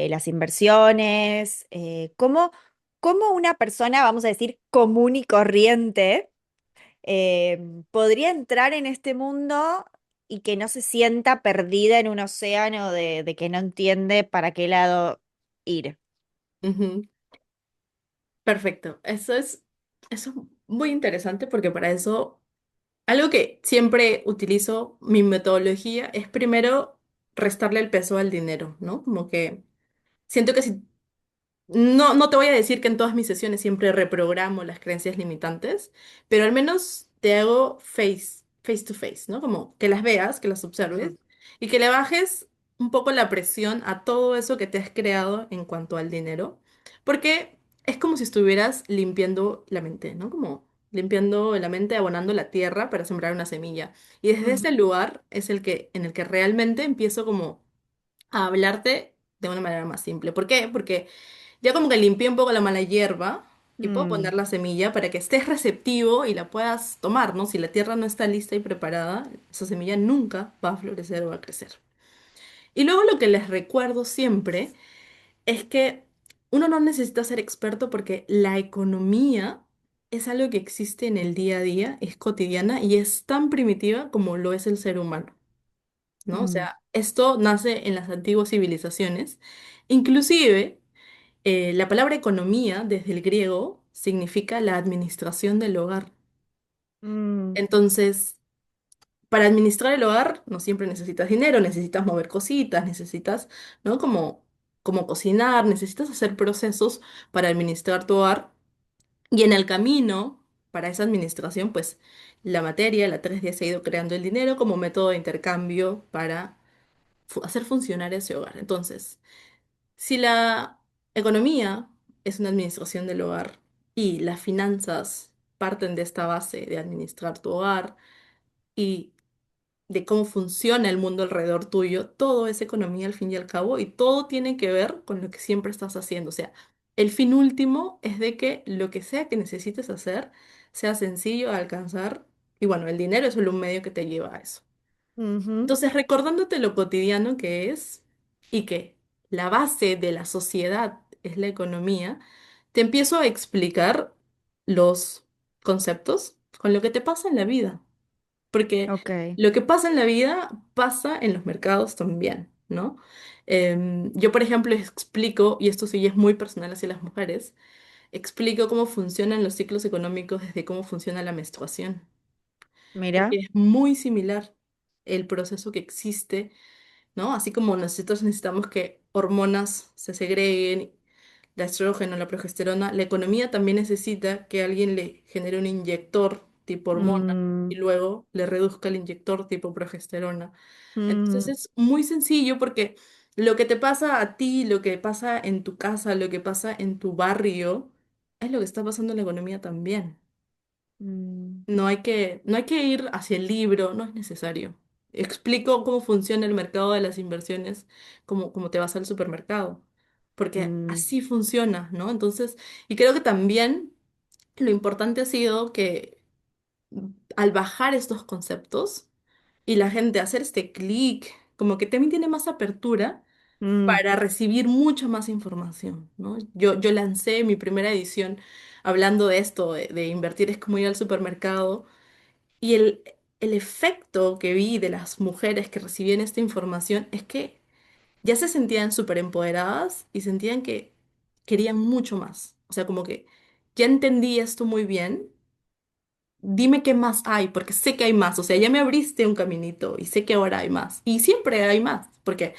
Las inversiones, cómo una persona, vamos a decir, común y corriente, podría entrar en este mundo y que no se sienta perdida en un océano de que no entiende para qué lado ir. Ujú. Perfecto. Eso es muy interesante porque para eso, algo que siempre utilizo, mi metodología, es primero restarle el peso al dinero, ¿no? Como que siento que si no te voy a decir que en todas mis sesiones siempre reprogramo las creencias limitantes, pero al menos te hago face to face, ¿no? Como que las veas, que las observes Ujú. y que le bajes un poco la presión a todo eso que te has creado en cuanto al dinero. Porque es como si estuvieras limpiando la mente, ¿no? Como limpiando la mente, abonando la tierra para sembrar una semilla. Y desde ese Ujú. lugar es en el que realmente empiezo como a hablarte de una manera más simple. ¿Por qué? Porque ya como que limpié un poco la mala hierba y puedo poner Mm, la semilla para que estés receptivo y la puedas tomar, ¿no? Si la tierra no está lista y preparada, esa semilla nunca va a florecer o va a crecer. Y luego lo que les recuerdo siempre es que uno no necesita ser experto porque la economía es algo que existe en el día a día, es cotidiana y es tan primitiva como lo es el ser humano, ¿no? O mm, sea, esto nace en las antiguas civilizaciones. Inclusive, la palabra economía, desde el griego, significa la administración del hogar. mm, Entonces, para administrar el hogar no siempre necesitas dinero, necesitas mover cositas, necesitas, ¿no? Como cocinar, necesitas hacer procesos para administrar tu hogar. Y en el camino, para esa administración, pues la materia, la 3D se ha ido creando el dinero como método de intercambio para hacer funcionar ese hogar. Entonces, si la economía es una administración del hogar y las finanzas parten de esta base de administrar tu hogar y de cómo funciona el mundo alrededor tuyo, todo es economía al fin y al cabo y todo tiene que ver con lo que siempre estás haciendo. O sea, el fin último es de que lo que sea que necesites hacer sea sencillo de alcanzar y bueno, el dinero es solo un medio que te lleva a eso. ujú. Entonces, recordándote lo cotidiano que es y que la base de la sociedad es la economía, te empiezo a explicar los conceptos con lo que te pasa en la vida. Porque Ok. lo que pasa en la vida pasa en los mercados también, ¿no? Yo, por ejemplo, explico, y esto sí es muy personal hacia las mujeres, explico cómo funcionan los ciclos económicos desde cómo funciona la menstruación. Porque Mira. es muy similar el proceso que existe, ¿no? Así como nosotros necesitamos que hormonas se segreguen, la estrógeno, la progesterona, la economía también necesita que alguien le genere un inyector tipo hormona y Mm, luego le reduzca el inyector tipo progesterona. Entonces mm, es muy sencillo porque lo que te pasa a ti, lo que pasa en tu casa, lo que pasa en tu barrio, es lo que está pasando en la economía también. mm, No hay que ir hacia el libro, no es necesario. Explico cómo funciona el mercado de las inversiones, como te vas al supermercado, porque mm, así funciona, ¿no? Entonces, y creo que también lo importante ha sido que al bajar estos conceptos y la gente hacer este clic, como que también tiene más apertura mm, para recibir mucha más información, ¿no? Yo lancé mi primera edición hablando de esto, de invertir es como ir al supermercado y el efecto que vi de las mujeres que recibían esta información es que ya se sentían súper empoderadas y sentían que querían mucho más. O sea, como que ya entendí esto muy bien, dime qué más hay, porque sé que hay más. O sea, ya me abriste un caminito y sé que ahora hay más. Y siempre hay más, porque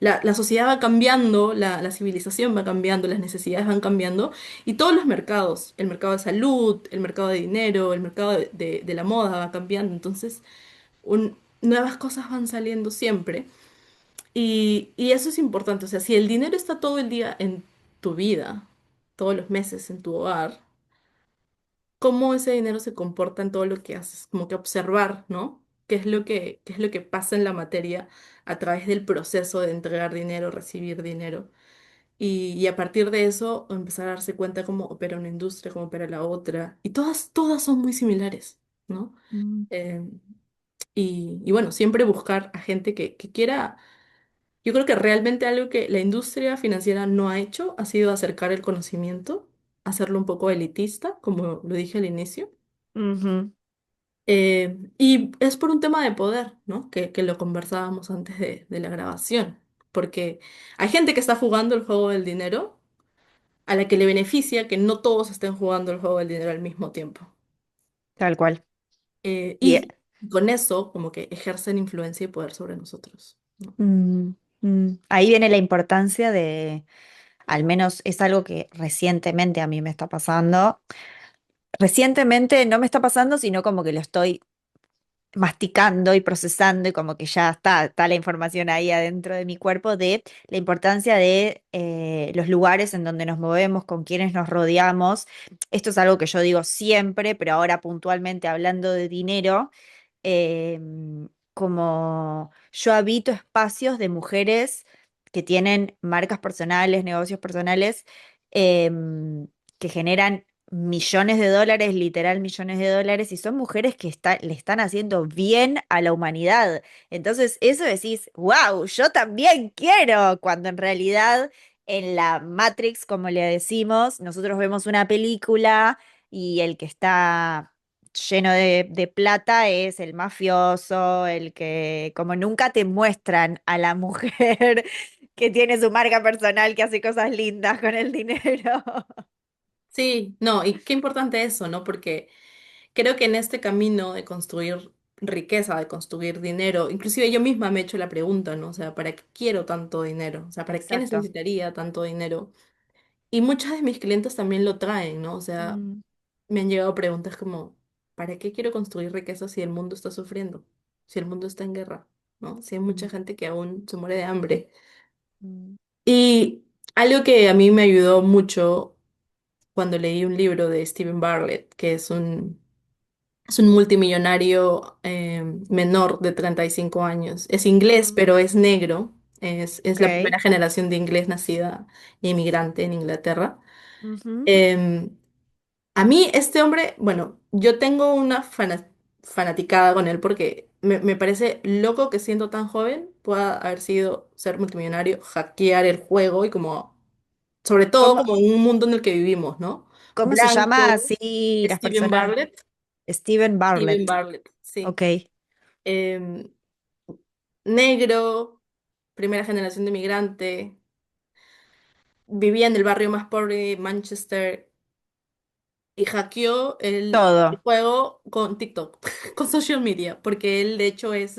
la sociedad va cambiando, la civilización va cambiando, las necesidades van cambiando y todos los mercados, el mercado de salud, el mercado de dinero, el mercado de la moda va cambiando. Entonces, nuevas cosas van saliendo siempre y eso es importante. O sea, si el dinero está todo el día en tu vida, todos los meses en tu hogar, cómo ese dinero se comporta en todo lo que haces, como que observar, ¿no? Qué es lo que pasa en la materia a través del proceso de entregar dinero, recibir dinero. Y a partir de eso empezar a darse cuenta cómo opera una industria, cómo opera la otra. Y todas son muy similares, ¿no? mm, Eh, y bueno, siempre buscar a gente que quiera. Yo creo que realmente algo que la industria financiera no ha hecho ha sido acercar el conocimiento, hacerlo un poco elitista, como lo dije al inicio. ujú. Y es por un tema de poder, ¿no? Que lo conversábamos antes de la grabación. Porque hay gente que está jugando el juego del dinero a la que le beneficia que no todos estén jugando el juego del dinero al mismo tiempo. Tal cual. Y, Y con eso, como que ejercen influencia y poder sobre nosotros, ¿no? mm, ahí viene la importancia de, al menos es algo que recientemente a mí me está pasando. Recientemente no me está pasando, sino como que lo estoy masticando y procesando y como que ya está la información ahí adentro de mi cuerpo de la importancia de los lugares en donde nos movemos, con quienes nos rodeamos. Esto es algo que yo digo siempre, pero ahora puntualmente hablando de dinero, eh, como yo habito espacios de mujeres que tienen marcas personales, negocios personales, que generan millones de dólares, literal millones de dólares, y son mujeres que le están haciendo bien a la humanidad. Entonces, eso decís, wow, yo también quiero, cuando en realidad en la Matrix, como le decimos, nosotros vemos una película y el que está lleno de plata es el mafioso, el que como nunca te muestran a la mujer que tiene su marca personal, que hace cosas lindas con el dinero. Sí, no, y qué importante eso, ¿no? Porque creo que en este camino de construir riqueza, de construir dinero, inclusive yo misma me he hecho la pregunta, ¿no? O sea, ¿para qué quiero tanto dinero? O sea, ¿para qué Exacto. necesitaría tanto dinero? Y muchas de mis clientes también lo traen, ¿no? O sea, Mm, me han llegado preguntas como, ¿para qué quiero construir riqueza si el mundo está sufriendo? Si el mundo está en guerra, ¿no? Si hay mucha mm, gente que aún se muere de hambre. mm. Y algo que a mí me ayudó mucho cuando leí un libro de Stephen Bartlett, que es un multimillonario menor de 35 años. Es inglés, Mm, pero es negro. Es la ok. primera generación de inglés nacida inmigrante en Inglaterra. Ujú. Em, a mí, este hombre, bueno, yo tengo una fanaticada con él porque me parece loco que siendo tan joven pueda haber sido ser multimillonario, hackear el juego y como, sobre todo ¿Cómo, como en un mundo en el que vivimos, ¿no? cómo se llama Blanco, así las Steven personas? Bartlett, Steven Steven Bartlett. Bartlett, sí. Ok. Em, negro, primera generación de migrante, vivía en el barrio más pobre de Manchester y hackeó el Todo. juego con TikTok, con social media, porque él de hecho es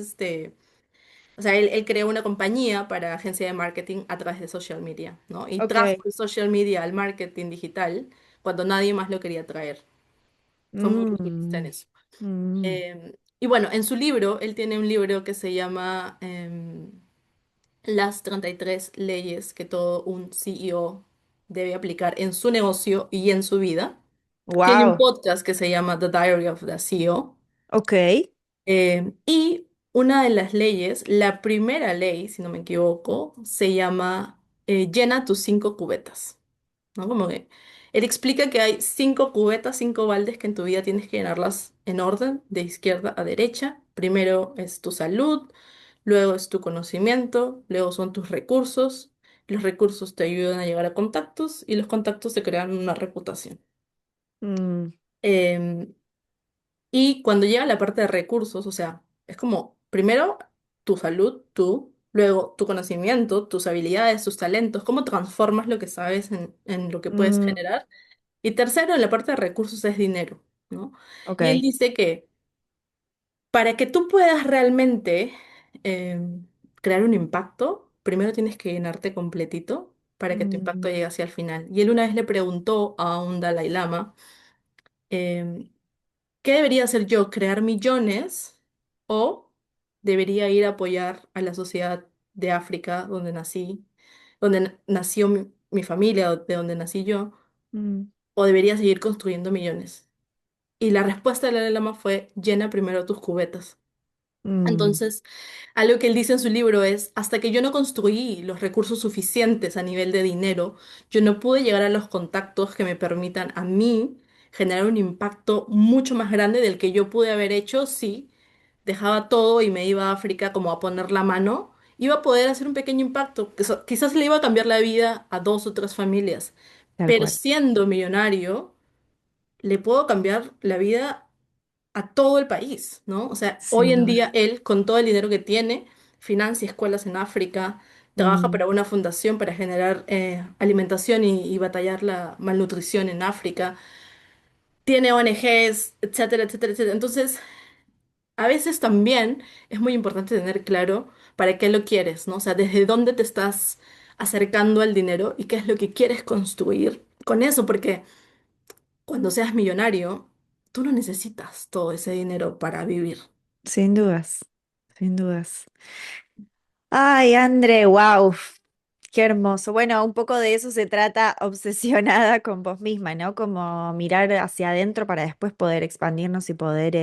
o sea, él creó una compañía para agencia de marketing a través de social media, ¿no? Y trajo Ok. el social media al marketing digital cuando nadie más lo quería traer. Fue muy ruthless en Mm, eso. mm. Y bueno, en su libro, él tiene un libro que se llama Las 33 leyes que todo un CEO debe aplicar en su negocio y en su vida. Tiene un Wow. podcast que se llama The Diary of the CEO. Ok. Y una de las leyes, la primera ley, si no me equivoco, se llama llena tus 5 cubetas, ¿no? Como que él explica que hay 5 cubetas, 5 baldes que en tu vida tienes que llenarlas en orden, de izquierda a derecha. Primero es tu salud, luego es tu conocimiento, luego son tus recursos. Los recursos te ayudan a llegar a contactos y los contactos te crean una reputación. Mm, Em, y cuando llega la parte de recursos, o sea, es como primero tu salud, tú, luego tu conocimiento, tus habilidades, tus talentos, cómo transformas lo que sabes en lo que puedes mm, generar. Y tercero, en la parte de recursos es dinero, ¿no? Y él ok. dice que para que tú puedas realmente eh, crear un impacto, primero tienes que llenarte completito para que tu impacto Mm, llegue hacia el final. Y él una vez le preguntó a un Dalai Lama, em, ¿qué debería hacer yo? ¿Crear millones o debería ir a apoyar a la sociedad de África donde nací, donde nació mi familia, de donde nací yo? mm, ¿O debería seguir construyendo millones? Y la respuesta del Dalai Lama fue, llena primero tus cubetas. mm, Entonces, algo que él dice en su libro es, hasta que yo no construí los recursos suficientes a nivel de dinero, yo no pude llegar a los contactos que me permitan a mí generar un impacto mucho más grande del que yo pude haber hecho si dejaba todo y me iba a África como a poner la mano. Iba a poder hacer un pequeño impacto, que quizás le iba a cambiar la vida a 2 o 3 familias, tal pero cual. siendo millonario, le puedo cambiar la vida a todo el país, ¿no? O sea, hoy Sin en duda. día él, con todo el dinero que tiene, financia escuelas en África, trabaja Mm, para una fundación para generar alimentación y batallar la malnutrición en África, tiene ONGs, etcétera, etcétera, etcétera. Entonces, a veces también es muy importante tener claro para qué lo quieres, ¿no? O sea, desde dónde te estás acercando al dinero y qué es lo que quieres construir con eso, porque cuando seas millonario, tú no necesitas todo ese dinero para vivir. sin dudas, sin dudas. Ay, André, wow, qué hermoso. Bueno, un poco de eso se trata obsesionada con vos misma, ¿no? Como mirar hacia adentro para después poder expandirnos y poder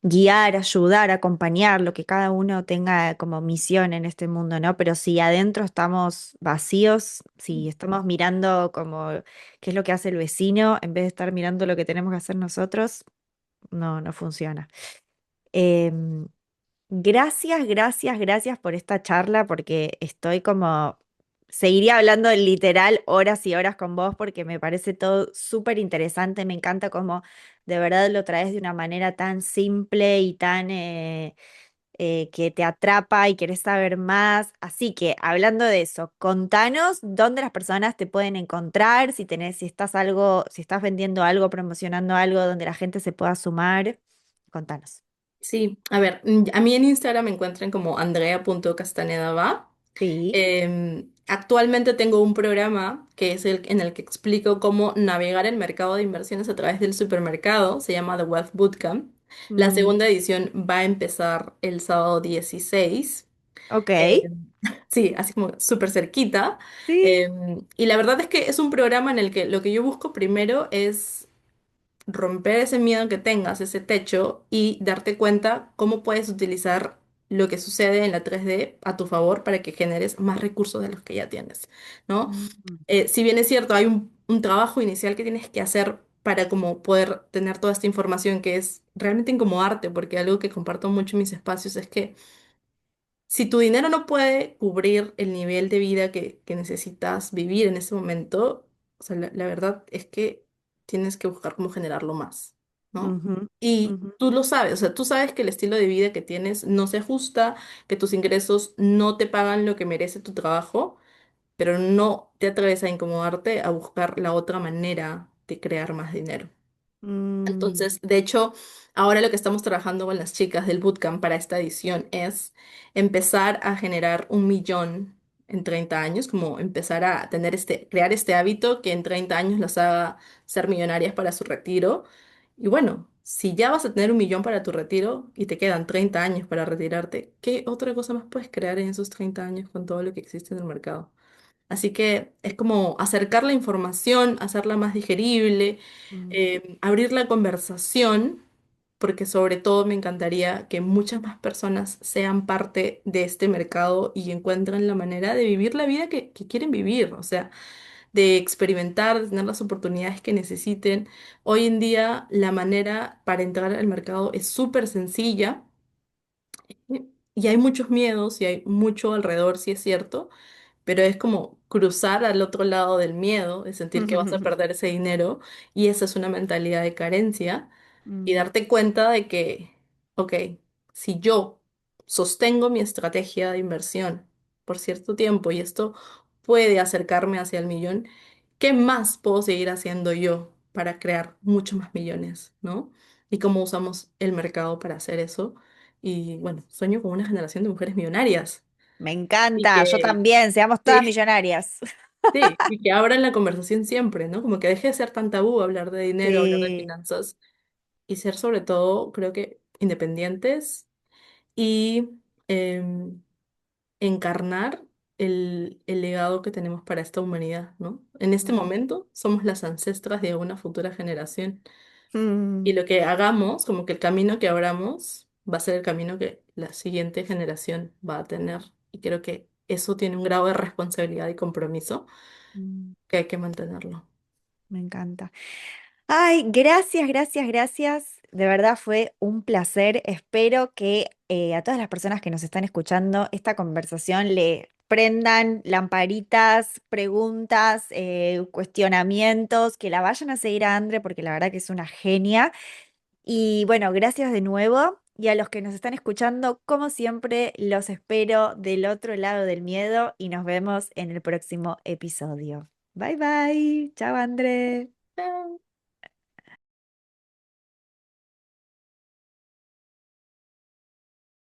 guiar, ayudar, acompañar, lo que cada uno tenga como misión en este mundo, ¿no? Pero si adentro estamos vacíos, si estamos mirando como qué es lo que hace el vecino, en vez de estar mirando lo que tenemos que hacer nosotros, no, no funciona. Em, Gracias, gracias, gracias por esta charla, porque estoy como, seguiría hablando literal horas y horas con vos, porque me parece todo súper interesante, me encanta cómo de verdad lo traes de una manera tan simple y tan que te atrapa y querés saber más. Así que hablando de eso, contanos dónde las personas te pueden encontrar, si tenés, si estás algo, si estás vendiendo algo, promocionando algo, donde la gente se pueda sumar. Contanos. Sí, a ver, a mí en Instagram me encuentran como andrea.castanedava. Sí. Actualmente tengo un programa que es el en el que explico cómo navegar el mercado de inversiones a través del supermercado. Se llama The Wealth Bootcamp. La Mm, segunda edición va a empezar el sábado 16. ok. Sí, así como súper cerquita. Sí. Y la verdad es que es un programa en el que lo que yo busco primero es romper ese miedo que tengas, ese techo, y darte cuenta cómo puedes utilizar lo que sucede en la 3D a tu favor para que generes más recursos de los que ya tienes, ¿no? Mm, Si bien es cierto, hay un trabajo inicial que tienes que hacer para como poder tener toda esta información que es realmente incomodarte, porque algo que comparto mucho en mis espacios es que si tu dinero no puede cubrir el nivel de vida que necesitas vivir en ese momento, o sea, la verdad es que tienes que buscar cómo generarlo más, ¿no? ujú, Y ujú, tú lo sabes, o sea, tú sabes que el estilo de vida que tienes no se ajusta, que tus ingresos no te pagan lo que merece tu trabajo, pero no te atreves a incomodarte a buscar la otra manera de crear más dinero. mm, Entonces, de hecho, ahora lo que estamos trabajando con las chicas del bootcamp para esta edición es empezar a generar 1 millón en 30 años, como empezar a tener crear este hábito que en 30 años las haga ser millonarias para su retiro. Y bueno, si ya vas a tener 1 millón para tu retiro y te quedan 30 años para retirarte, ¿qué otra cosa más puedes crear en esos 30 años con todo lo que existe en el mercado? Así que es como acercar la información, hacerla más digerible, mm, abrir la conversación, porque sobre todo me encantaría que muchas más personas sean parte de este mercado y encuentren la manera de vivir la vida que quieren vivir, o sea, de experimentar, de tener las oportunidades que necesiten. Hoy en día la manera para entrar al mercado es súper sencilla y hay muchos miedos y hay mucho alrededor, sí es cierto, pero es como cruzar al otro lado del miedo, de sentir que vas a perder ese dinero, y esa es una mentalidad de carencia, y mm, darte cuenta de que, ok, si yo sostengo mi estrategia de inversión por cierto tiempo y esto puede acercarme hacia el millón, ¿qué más puedo seguir haciendo yo para crear muchos más millones, ¿no? Y cómo usamos el mercado para hacer eso. Y bueno, sueño con una generación de mujeres millonarias. me Y encanta, yo que también, seamos todas sí, millonarias. sí, y que abran la conversación siempre, ¿no? Como que deje de ser tan tabú hablar de dinero, hablar de Sí. finanzas y ser sobre todo, creo que, independientes y em, encarnar el legado que tenemos para esta humanidad, ¿no? En este Mm, momento somos las ancestras de una futura generación y mm, lo que hagamos, como que el camino que abramos va a ser el camino que la siguiente generación va a tener y creo que eso tiene un grado de responsabilidad y compromiso mm, que hay que mantenerlo. me encanta. Ay, gracias, gracias, gracias. De verdad fue un placer. Espero que a todas las personas que nos están escuchando esta conversación le prendan lamparitas, preguntas, cuestionamientos, que la vayan a seguir a Andre porque la verdad que es una genia. Y bueno, gracias de nuevo. Y a los que nos están escuchando, como siempre, los espero del otro lado del miedo y nos vemos en el próximo episodio. Bye bye. Chao, André. Chao.